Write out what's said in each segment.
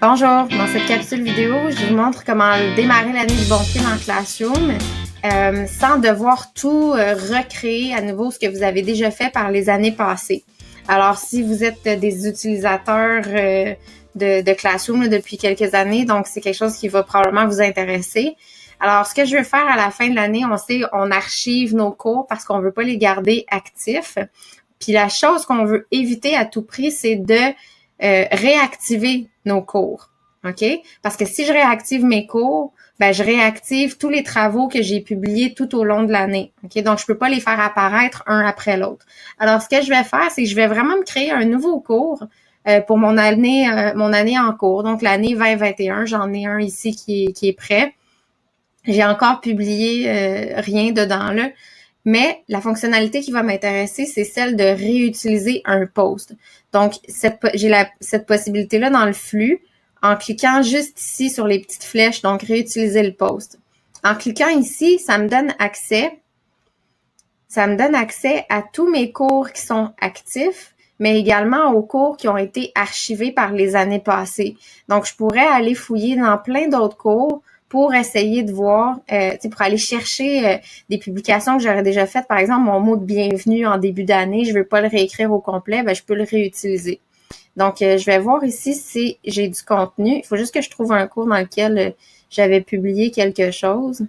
Bonjour, dans cette capsule vidéo, je vous montre comment démarrer l'année du bon pied dans Classroom sans devoir tout recréer à nouveau ce que vous avez déjà fait par les années passées. Alors, si vous êtes des utilisateurs de Classroom depuis quelques années, donc c'est quelque chose qui va probablement vous intéresser. Alors, ce que je veux faire à la fin de l'année, on archive nos cours parce qu'on veut pas les garder actifs. Puis la chose qu'on veut éviter à tout prix, c'est de réactiver nos cours, OK? Parce que si je réactive mes cours, ben je réactive tous les travaux que j'ai publiés tout au long de l'année, OK? Donc, je peux pas les faire apparaître un après l'autre. Alors, ce que je vais faire, c'est que je vais vraiment me créer un nouveau cours pour mon année en cours. Donc, l'année 2021, j'en ai un ici qui est prêt. J'ai encore publié rien dedans là. Mais la fonctionnalité qui va m'intéresser, c'est celle de réutiliser un post. Donc, j'ai cette possibilité-là dans le flux en cliquant juste ici sur les petites flèches, donc réutiliser le post. En cliquant ici, ça me donne accès à tous mes cours qui sont actifs, mais également aux cours qui ont été archivés par les années passées. Donc, je pourrais aller fouiller dans plein d'autres cours pour essayer de voir, pour aller chercher des publications que j'aurais déjà faites. Par exemple, mon mot de bienvenue en début d'année, je veux pas le réécrire au complet, ben je peux le réutiliser. Donc, je vais voir ici si j'ai du contenu. Il faut juste que je trouve un cours dans lequel j'avais publié quelque chose.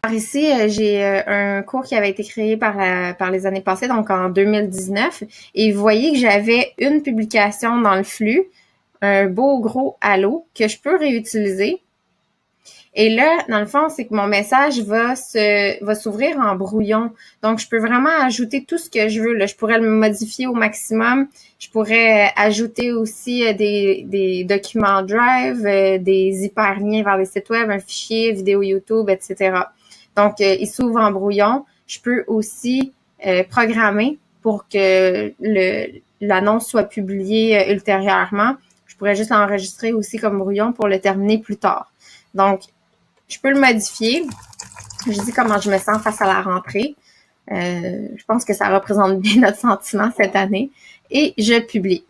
Alors ici, j'ai un cours qui avait été créé par les années passées, donc en 2019. Et vous voyez que j'avais une publication dans le flux, un beau gros halo que je peux réutiliser. Et là, dans le fond, c'est que mon message va s'ouvrir en brouillon. Donc, je peux vraiment ajouter tout ce que je veux. Là, je pourrais le modifier au maximum. Je pourrais ajouter aussi des documents Drive, des hyperliens vers les sites web, un fichier, vidéo YouTube, etc. Donc, il s'ouvre en brouillon. Je peux aussi programmer pour que l'annonce soit publiée ultérieurement. Je pourrais juste l'enregistrer aussi comme brouillon pour le terminer plus tard. Donc, je peux le modifier. Je dis comment je me sens face à la rentrée. Je pense que ça représente bien notre sentiment cette année. Et je publie.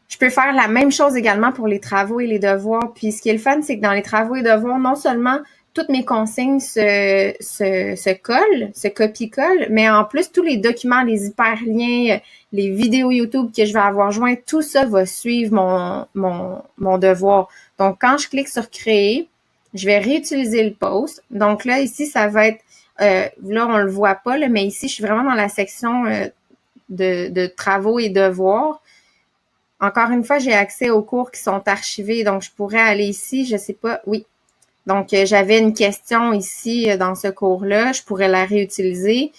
Je peux faire la même chose également pour les travaux et les devoirs. Puis ce qui est le fun, c'est que dans les travaux et devoirs, non seulement toutes mes consignes se collent, se copient-collent, mais en plus, tous les documents, les hyperliens, les vidéos YouTube que je vais avoir joints, tout ça va suivre mon devoir. Donc, quand je clique sur créer, je vais réutiliser le post. Donc là, ici, ça va être, là, on le voit pas, là, mais ici, je suis vraiment dans la section de travaux et devoirs. Encore une fois, j'ai accès aux cours qui sont archivés, donc je pourrais aller ici, je sais pas, oui. Donc, j'avais une question ici dans ce cours-là, je pourrais la réutiliser.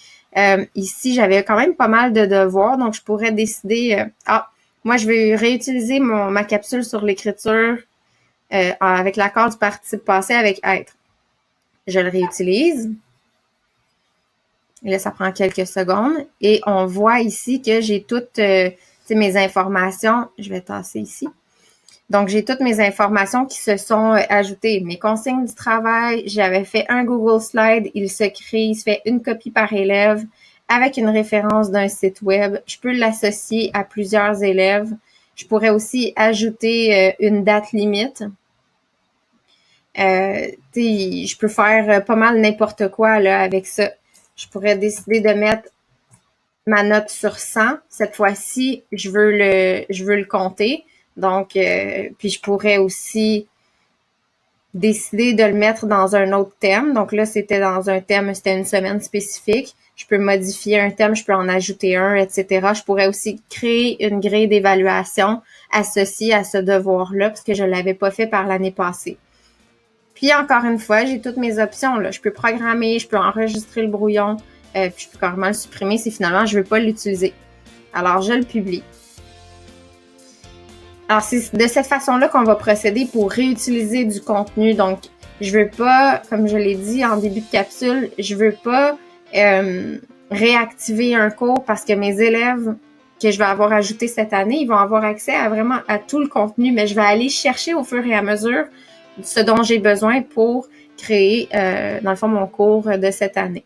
Ici, j'avais quand même pas mal de devoirs, donc je pourrais décider, moi, je vais réutiliser ma capsule sur l'écriture avec l'accord du participe passé avec être. Je le réutilise. Et là, ça prend quelques secondes. Et on voit ici que j'ai toutes mes informations. Je vais tasser ici. Donc, j'ai toutes mes informations qui se sont ajoutées. Mes consignes du travail, j'avais fait un Google Slide. Il se fait une copie par élève avec une référence d'un site web. Je peux l'associer à plusieurs élèves. Je pourrais aussi ajouter une date limite. Je peux faire pas mal n'importe quoi là avec ça. Je pourrais décider de mettre ma note sur 100. Cette fois-ci, je veux le compter. Donc, puis je pourrais aussi décider de le mettre dans un autre thème. Donc là, c'était dans un thème, c'était une semaine spécifique. Je peux modifier un thème, je peux en ajouter un, etc. Je pourrais aussi créer une grille d'évaluation associée à ce devoir-là, parce que je ne l'avais pas fait par l'année passée. Puis encore une fois, j'ai toutes mes options. Là. Je peux programmer, je peux enregistrer le brouillon, puis je peux carrément le supprimer si finalement je ne veux pas l'utiliser. Alors, je le publie. Alors, c'est de cette façon-là qu'on va procéder pour réutiliser du contenu. Donc, je veux pas, comme je l'ai dit en début de capsule, je veux pas réactiver un cours parce que mes élèves que je vais avoir ajoutés cette année, ils vont avoir accès à tout le contenu, mais je vais aller chercher au fur et à mesure ce dont j'ai besoin pour créer, dans le fond, mon cours de cette année.